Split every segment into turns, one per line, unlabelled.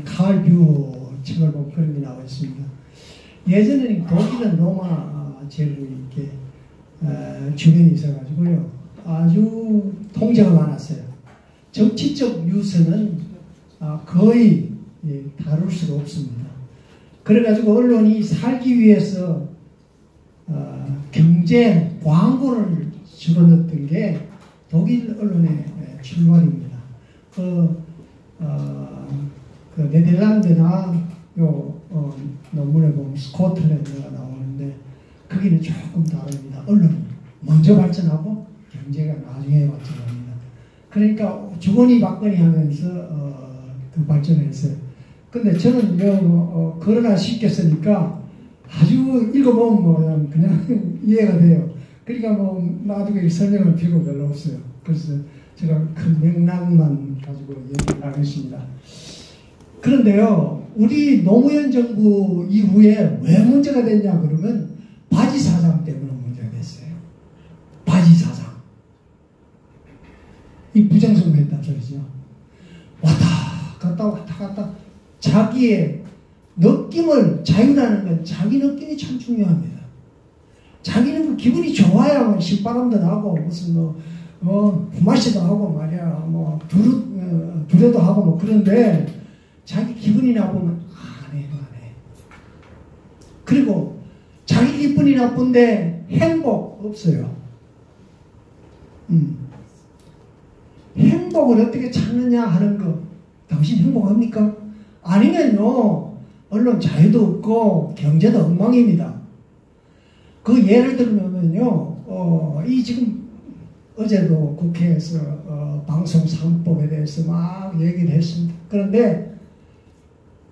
칼 뷰 책을 보면 그런 게 나와 있습니다. 예전에는 독일은 로마 제국이 이렇게 주변에 있어가지고요, 아주 통제가 많았어요. 정치적 뉴스는 거의 다룰 수가 없습니다. 그래가지고 언론이 살기 위해서 경제 광고를 집어넣었던 게 독일 언론의 출발입니다. 그 네덜란드나 논문에 보면 스코틀랜드가 나오는데 거기는 조금 다릅니다. 언론은 먼저 발전하고 경제가 나중에 발전합니다. 그러니까 주거니 받거니 하면서 그 발전했어요. 근데 저는 거론하 시켰으니까 아주 읽어보면 그냥 이해가 돼요. 그러니까 나중에 설명을 필요가 별로 없어요. 그래서 제가 큰 맥락만 가지고 얘기를 하겠습니다. 그런데요, 우리 노무현 정부 이후에 왜 문제가 됐냐 그러면 바지 사장 때문에 문제가 됐어요. 바지 사장. 이 부정선거했단 소리죠. 왔다 갔다 자기의 느낌을, 자유라는 건 자기 느낌이 참 중요합니다. 자기는 기분이 좋아야 신바람도 나고 무슨 후마시도 하고 말이야, 두려도 하고 그런데 자기 기분이 나쁘면 안 해. 그리고 자기 기분이 나쁜데 행복 없어요. 행복을 어떻게 찾느냐 하는 거, 당신 행복합니까? 아니면요, 언론 자유도 없고 경제도 엉망입니다. 그 예를 들면요, 이 지금 어제도 국회에서 방송 3법에 대해서 막 얘기를 했습니다. 그런데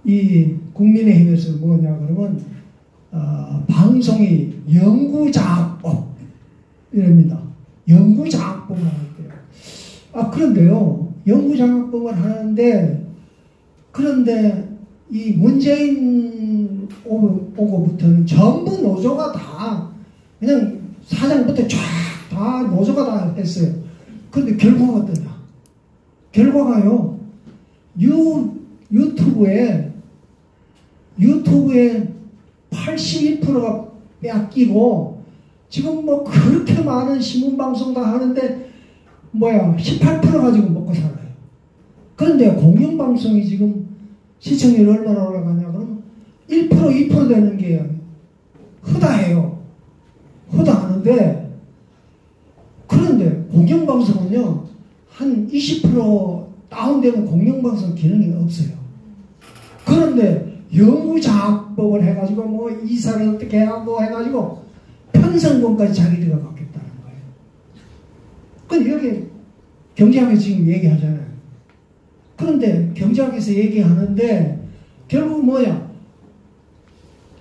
이 국민의힘에서 뭐냐 그러면 방송이 영구장악법 이랍니다. 영구장악법을 할게요. 그런데요, 영구장악법을 하는데, 그런데 이 문재인 오고부터는 전부 노조가 다 그냥 사장부터 쫙 다 노조가 다 했어요. 그런데 결과가 어떠냐? 결과가요, 유튜브에 82%가 뺏기고, 지금 그렇게 많은 신문방송 다 하는데 18% 가지고 먹고 살아요. 그런데 공영방송이 지금 시청률이 얼마나 올라가냐 그러면 1% 2% 되는 게 허다해요. 허다하는데, 그런데 공영방송은요 한 20% 다운되면 공영방송 기능이 없어요. 그런데 영구장악법을 해가지고 이사를 어떻게 하고 해가지고 편성권까지 자기들가 갖겠다는 거예요. 근데 여기 경제학에서 지금 얘기하잖아요. 그런데 경제학에서 얘기하는데 결국 뭐야?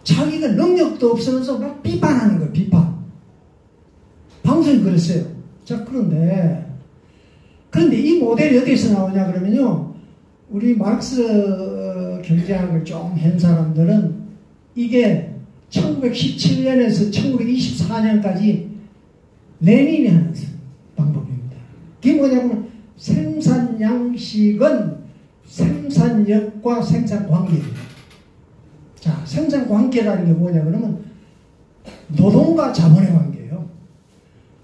자기가 능력도 없으면서 막 비판하는 거예요. 비판. 방송이 그랬어요. 자, 그런데 이 모델이 어디서 나오냐 그러면요, 우리 마르크스 경제학을 좀 한 사람들은 이게 1917년에서 1924년까지 레닌이 하는 방법입니다. 그게 뭐냐면 생산 양식은 생산력과 생산 관계입니다. 자, 생산 관계라는 게 뭐냐 그러면 노동과 자본의 관계예요.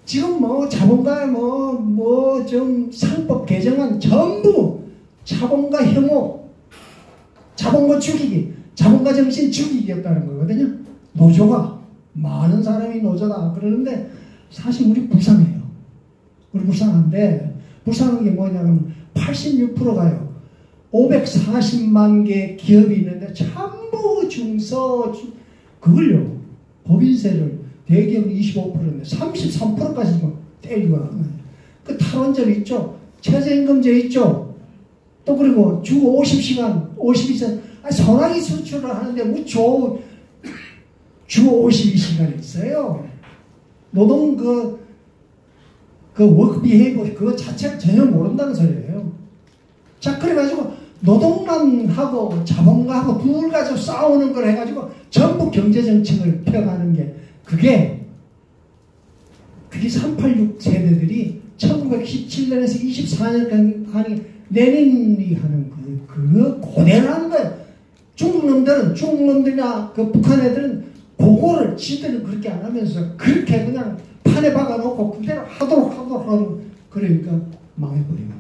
지금 자본가 좀 상법 개정안 전부 자본가 혐오, 자본가 죽이기, 자본가 정신 죽이기였다는 거거든요. 노조가, 많은 사람이 노조다 그러는데 사실 우리 불쌍해요. 우리 불쌍한데, 불쌍한 게 뭐냐면 86%가요. 540만 개 기업이 있는데 전부 그걸요, 법인세를 대기업 25%인데 33%까지 때리고 나가는. 그 탈원전 있죠, 최저임금제 있죠, 또 그리고 주 50시간 52시간 소나기 수출을 하는데 주 52시간 있어요. 노동 워크 비헤이버 그거 자체를 전혀 모른다는 소리예요. 자, 그래가지고 노동만 하고 자본가하고 둘 가지고 싸우는 걸 해가지고 전부 경제정책을 펴가는 게 그게 386 세대들이 1917년에서 24년까지 하는 레닌이 하는 그 고대로 하는 거예요. 중국 놈들이나 그 북한 애들은 그거를 지들은 그렇게 안 하면서 그렇게 그냥 판에 박아놓고 그대로 하도록 그러니까 망해버립니다.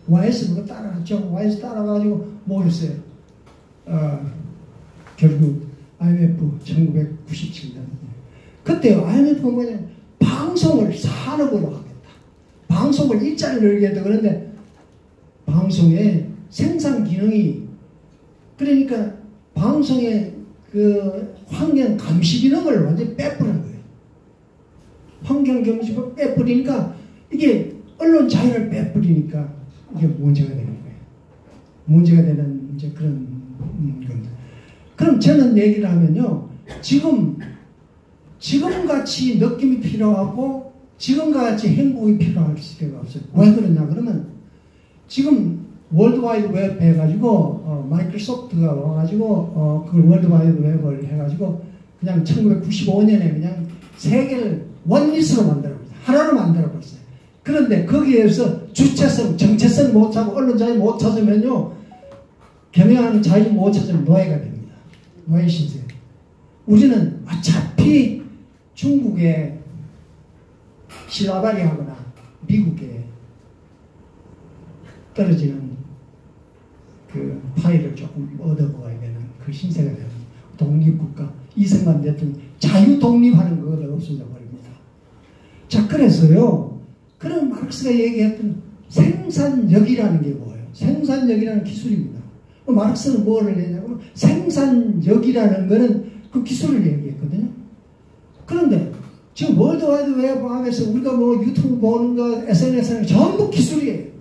YS 그거 따라갔죠. YS 따라가지고 뭐 했어요? 결국 IMF 1997년. 그때 IMF가 뭐냐면 방송을 산업으로 하겠다. 방송을 일자리를 열겠다. 그런데 방송의 생산 기능이 그러니까 방송의 그 환경 감시 기능을 완전히 빼버린 거예요. 환경 감시를 빼버리니까 이게 언론 자유를 빼버리니까 이게 문제가 되는 거예요. 문제가 되는 이제 그런 겁니다. 그럼 저는 얘기를 하면요. 지금같이 느낌이 필요하고 지금같이 행복이 필요할 수가 없어요. 왜 그러냐 그러면 지금 월드와이드 웹 해가지고 마이크로소프트가 와가지고 그 월드와이드 웹을 해가지고 그냥 1995년에 그냥 세계를 원리스로 만들어버렸어요. 하나로 만들어버렸어요. 그런데 거기에서 주체성, 정체성 못 찾고 언론 자유 못 찾으면요 경영하는 자유 못 찾으면 노예가 됩니다. 노예 신세. 우리는 어차피 중국에 실라발이 하거나 미국에 떨어지는 그 파일을 조금 얻어먹어야 되는 그 신세가 되는 독립국가 이승만 대통령 자유 독립하는 거가 없어져 버립니다. 자 그래서요 그런 마르크스가 얘기했던 생산력이라는 게 뭐예요? 생산력이라는 기술입니다. 마르크스는 뭐를 했냐면 생산력이라는 거는 그 기술을 얘기했거든요. 그런데 지금 월드와이드 웹 하면서 우리가 뭐 유튜브 보는 거 SNS는 전부 기술이에요.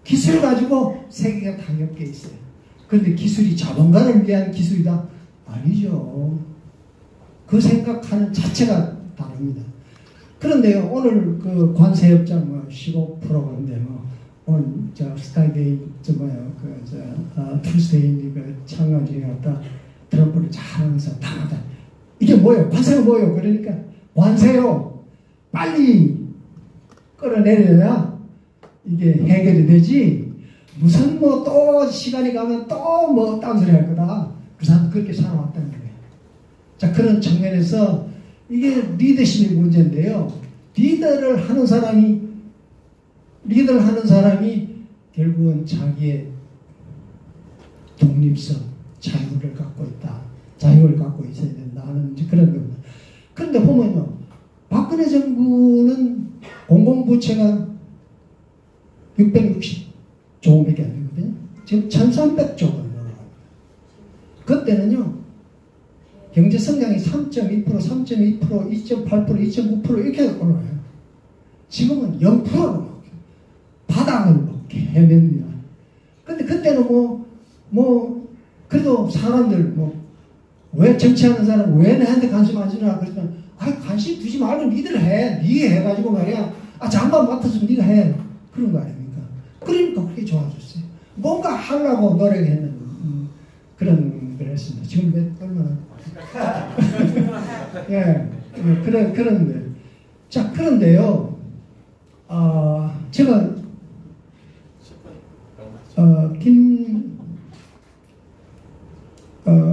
기술 가지고 세계가 다 엮여 있어요. 그런데 기술이 자본가를 위한 기술이다? 아니죠. 그 생각하는 자체가 다릅니다. 그런데요, 오늘 그 관세협정 뭐 15%인데 오늘 스카이데이 투스데이 창간지에 갔다 트럼프를 잘하면서 당하다. 이게 뭐예요? 관세가 뭐예요? 그러니까 관세요. 빨리 끌어내려야 이게 해결이 되지. 무슨 뭐 또 시간이 가면 또 뭐 딴 소리 할 거다. 그 사람도 그렇게 살아왔다는 거예요. 자, 그런 측면에서 이게 리더십의 문제인데요. 리더를 하는 사람이 결국은 자기의 독립성, 자유를 갖고 있다. 자유를 갖고 있어야 된다 하는 그런 겁니다. 그런데 보면요. 박근혜 정부는 공공부채가 660조 원밖에 안 되거든요. 지금 1300조 원. 그때는요. 경제성장이 3.2%, 3.2%, 2.8%, 2.9% 이렇게 올라가요. 지금은 0%로 바닥을 헤맵니다. 근데 그때는 그래도 사람들 왜 정치하는 사람 왜 내한테 관심 안 주나 그랬더니 관심 두지 말고 니들 해. 니 해가지고 말이야. 장관 맡았으면 니가 해. 그런 거 아닙니까? 그러니까 그렇게 좋아졌어요. 뭔가 하려고 노력했는 그런 걸 했습니다. 지금 얼마나 예, 그런데 자 그런데요. 제가 김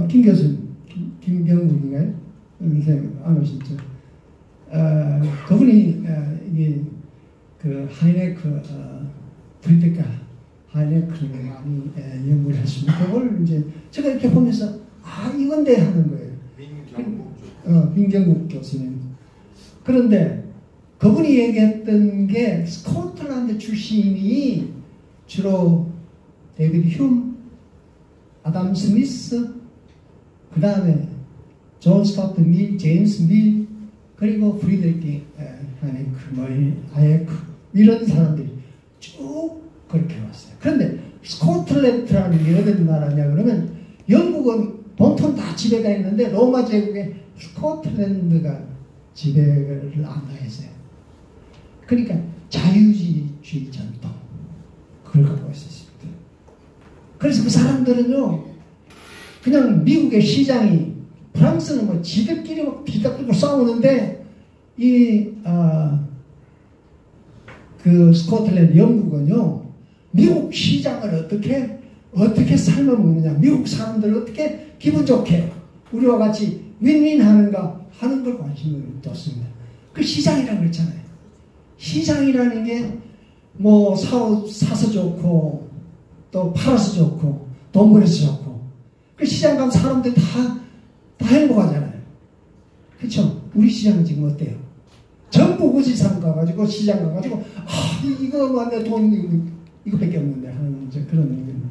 교수님 김경국인가요? 선생님 안 오셨죠? 그분이 이게 그 하이네크 브리테카 하이네크를 많이 연구를 했습니다. 그걸 이제 제가 이렇게 보면서 이건데 하는 거예요. 민경국 교수님. 그런데 그분이 얘기했던 게 스코틀랜드 출신이 주로 데이비드 휴, 아담 스미스, 그 다음에 존 스타트 밀, 제임스 밀, 그리고 프리드리히 하이네크, 하이네크 이런 사람들이 쭉 그렇게 왔어요. 그런데 스코틀랜드라는 게 어떤 나라냐 그러면 영국은 본토는 다 지배가 있는데 로마 제국에 스코틀랜드가 지배를 안 당했어요. 그러니까 자유주의 전통 그걸 갖고 있었습니다. 그래서 그 사람들은요 그냥 미국의 시장이 프랑스는 뭐 지들끼리 막 뒤다끌고 싸우는데 그 그 스코틀랜드 영국은요, 미국 시장을 어떻게 삶아먹느냐, 미국 사람들 어떻게 기분 좋게 우리와 같이 윈윈하는가 하는 걸 관심을 뒀습니다. 그 시장이라고 그랬잖아요. 시장이라는 게 뭐 사서 좋고 또 팔아서 좋고 돈 벌어서 좋고, 그 시장 가면 사람들 다 행복하잖아요. 그렇죠? 우리 시장은 지금 어때요? 전부 고지상 가가지고 시장 가가지고 이거 뭐 내 돈 이거밖에 없는데 하는 그런 얘기입니다.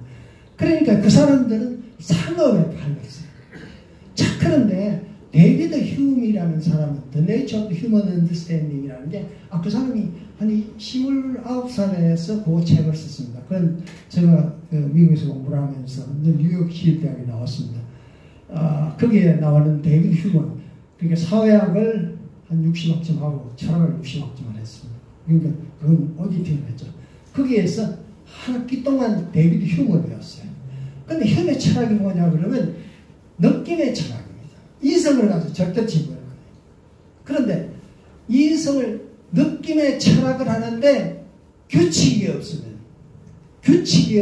그러니까 그 사람들은 상업에 팔렸어요. 자, 그런데 데이비드 휴미라는 사람은 The Nature of Human Understanding이라는 게 그 사람이 한 29살에서 그 책을 썼습니다. 그건 제가 미국에서 공부를 하면서 뉴욕 시립대학에 나왔습니다. 거기에 나오는 데이비드 휴먼, 그러니까 사회학을 한 60학점 하고 철학을 60학점을 했습니다. 그러니까 그건 오디팅을 했죠. 거기에서 한 학기 동안 데이비드 휴먼을 배웠어요. 근데 휴머의 철학이 뭐냐 그러면 느낌의 철학입니다. 이성을 가지고 절대 지구를 하는. 그런데 이성을 느낌의 철학을 하는데 규칙이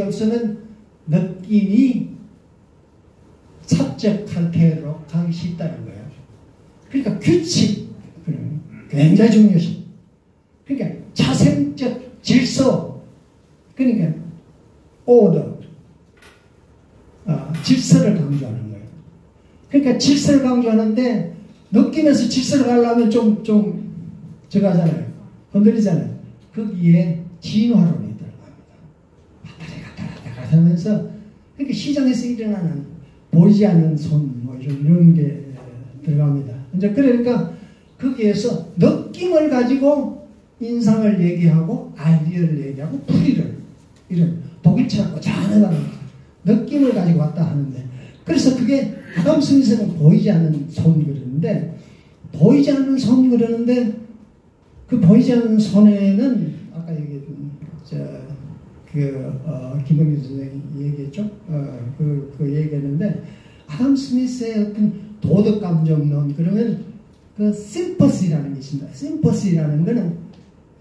없으면 느낌이 사적 상태로 가기 쉽다는 거예요. 그러니까 규칙, 굉장히 중요시. 그러니까 자생적 질서, 그러니까 order, 질서를 강조하는 거예요. 그러니까 질서를 강조하는데 느끼면서 질서를 가려면 좀 저거 하잖아요. 흔들리잖아요. 거기에 진화론이 들어갑니다. 갔다 하면서, 그러니까 시장에서 일어나는 보이지 않는 손, 뭐 이런 게 들어갑니다. 이제 그러니까 거기에서 느낌을 가지고 인상을 얘기하고 아이디어를 얘기하고 풀이를, 이런 독일처럼 잔해가는 느낌을 가지고 왔다 하는데, 그래서 그게 아담 스미스는 보이지 않는 손 그러는데, 그 보이지 않는 손에는 아까 얘기했던 김영규 선생님이 얘기했죠. 그 얘기했는데, 아담 스미스의 어떤 도덕 감정론, 그러면 그 심퍼시라는 게 있습니다. 심퍼시라는 거는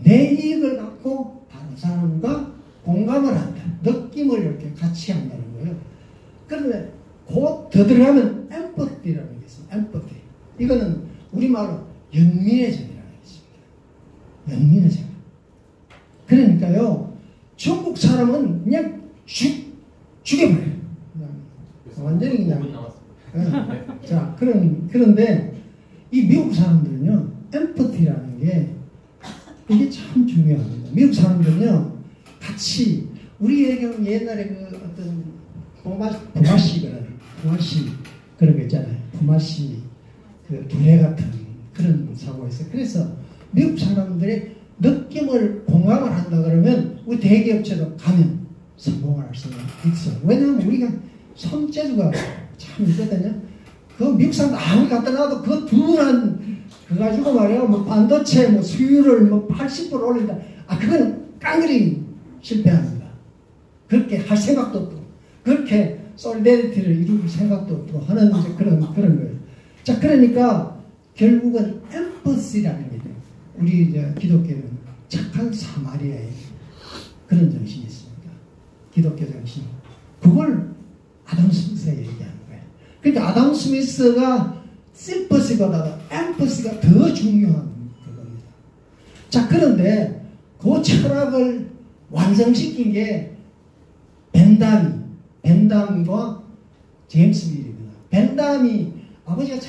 내 이익을 갖고 다른 사람과 공감을 한다. 느낌을 이렇게 같이 한다는 거예요. 그런데 곧 더 들어가면 엠퍼티라는 게 있습니다. 엠퍼티. 이거는 우리말로 연민의정이라는 게 있습니다. 연민의정. 그러니까요, 중국 사람은 그냥 죽여버려요. 완전히 그냥. 자, 그런데 이 미국 사람들은요, 엠퍼티라는 게 이게 참 중요합니다. 미국 사람들은요, 같이 우리 옛날에 그 어떤 부마시 그런 거 있잖아요. 부마시 그 두뇌 같은 그런 사고가 있어요. 그래서 미국 사람들의 느낌을 공감을 한다 그러면 우리 대기업체도 가면 성공할 수가 있어요. 왜냐하면 우리가 손재주가 참 있거든요. 그 미국 사람들 아무리 갖다 놔도 그 둔한 그 가지고 말이야, 뭐 반도체 뭐 수율을 뭐 80% 올린다. 그건 깡그리 실패합니다. 그렇게 할 생각도 없고, 그렇게 솔리데리티를 이룰 생각도 없고 하는 이제 그런 거예요. 자, 그러니까 결국은 엠퍼시라는 게 돼요. 우리 이제 기독교는 착한 사마리아의 그런 정신이 있습니다. 기독교 정신. 그걸 아담 스미스가 얘기하는 거예요. 그러니까 아담 스미스가 심퍼시보다 엠퍼시가 더 중요한 그겁니다. 자, 그런데 그 철학을 완성시킨 게 벤담과 제임스 밀입니다. 벤담이 아버지가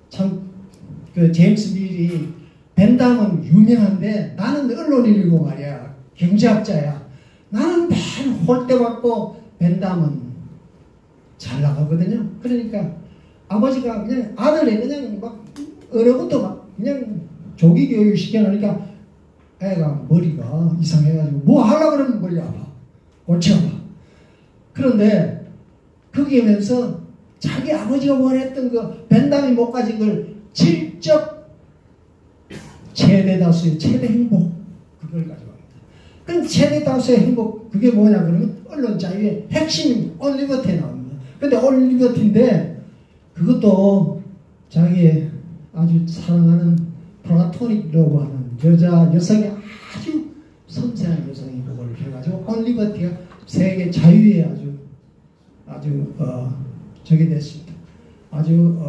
참 그 제임스 밀이 벤담은 유명한데 나는 언론인이고 말이야, 경제학자야. 나는 맨 홀대받고 벤담은 잘 나가거든요. 그러니까 아버지가 그냥 아들이 그냥 막 어느 것도 막 그냥 조기 교육 시켜놓으니까 애가 머리가 이상해가지고 뭐 하려고 그러면 머리 아파. 골치 아파. 그런데 거기에면서 자기 아버지가 원했던 그 벤담이 못 가진 걸 질적 최대 다수의 최대 행복, 그걸 가져갑니다. 그럼 최대 다수의 행복, 그게 뭐냐 그러면 언론 자유의 핵심입니다. 올리버티에 나옵니다. 근데 올리버티인데 그것도 자기의 아주 사랑하는 플라토닉 러브하는 여성이 아주 섬세한 여성이 그걸 해가지고 온리버티가 세계 자유에 아주 저게 됐습니다. 아주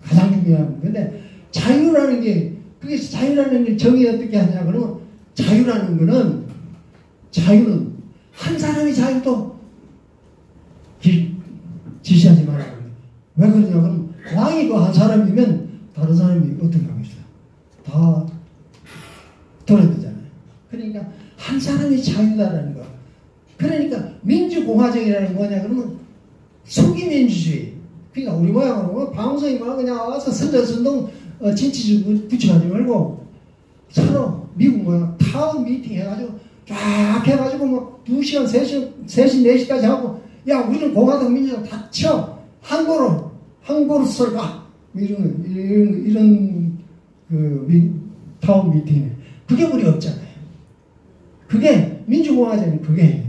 가장 중요한 건데 자유라는 게 그게 자유라는 게 정의 어떻게 하냐 그러면 자유는 한 사람의 자유도 지시하지 말라고 그래요. 왜 그러냐 그러면 왕이 그 한 사람이면 다른 사람이 어떻게 하겠어요? 다 들어야 되잖아요. 그러니까 한 사람의 자유다라는 거. 그러니까 민주공화정이라는 뭐냐 그러면 수기민주주의. 그러니까 우리 모양으로 방송이 뭐 그냥 와서 선전선동 진취 붙여가지 말고 서로 미국 모양 타운 미팅 해가지고 쫙 해가지고 뭐 2시간, 3시, 4시까지 하고 야 우리는 공화당 민주당 다 쳐 한국어로 쓸까 이런 타운 미팅에 그게 우리 없잖아요. 그게 민주공화정은 그게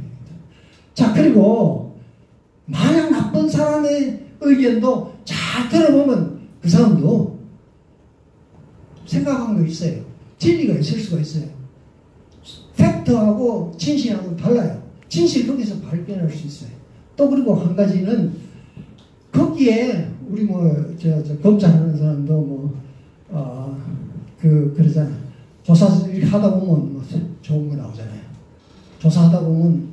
자 그리고 마냥 나쁜 사람의 의견도 잘 들어보면 그 사람도 생각한 거 있어요. 진리가 있을 수가 있어요. 팩트하고 진실하고 달라요. 진실 거기서 발견할 수 있어요. 또 그리고 한 가지는 거기에 우리 검사하는 사람도 그러잖아요. 조사 이렇게 하다 보면 뭐 좋은 거 나오잖아요. 조사하다 보면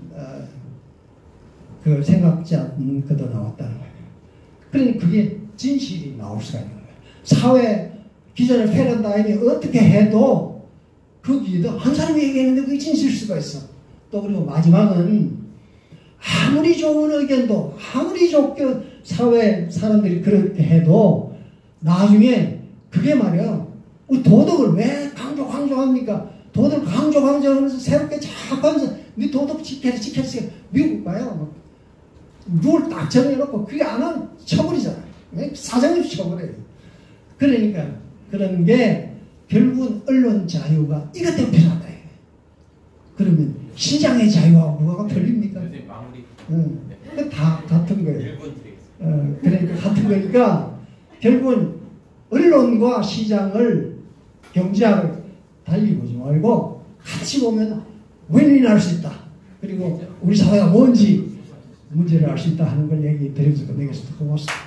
그 생각지 않는 것도 나왔다는 거예요. 그러니까 그게 진실이 나올 수가 있는 거예요. 사회 기존의 패러다임이 어떻게 해도 거기에도 한 사람이 얘기했는데 그게 진실일 수가 있어. 또 그리고 마지막은 아무리 좋은 의견도 아무리 좋게 사회 사람들이 그렇게 해도 나중에 그게 말이야 도덕을 왜 강조합니까? 도덕을 강조하면서 새롭게 자꾸 하면서 네 도덕 지켜야 미국 봐요. 룰 딱 정해놓고 그게 안 하면 처벌이잖아요. 사정없이 처벌해요. 그러니까 그런 게 결국은 언론 자유가 이것 때문에 필요하다. 그러면 시장의 자유하고 뭐가 틀립니까? 다 같은 거예요. 그러니까 같은 거니까 결국은 언론과 시장을 경제학을 달리 보지 말고 같이 보면 윈윈할 수 있다. 그리고 우리 사회가 뭔지 문제를 알 수 있다 하는 걸 얘기 드리면서 끝내겠습니다. 고맙습니다.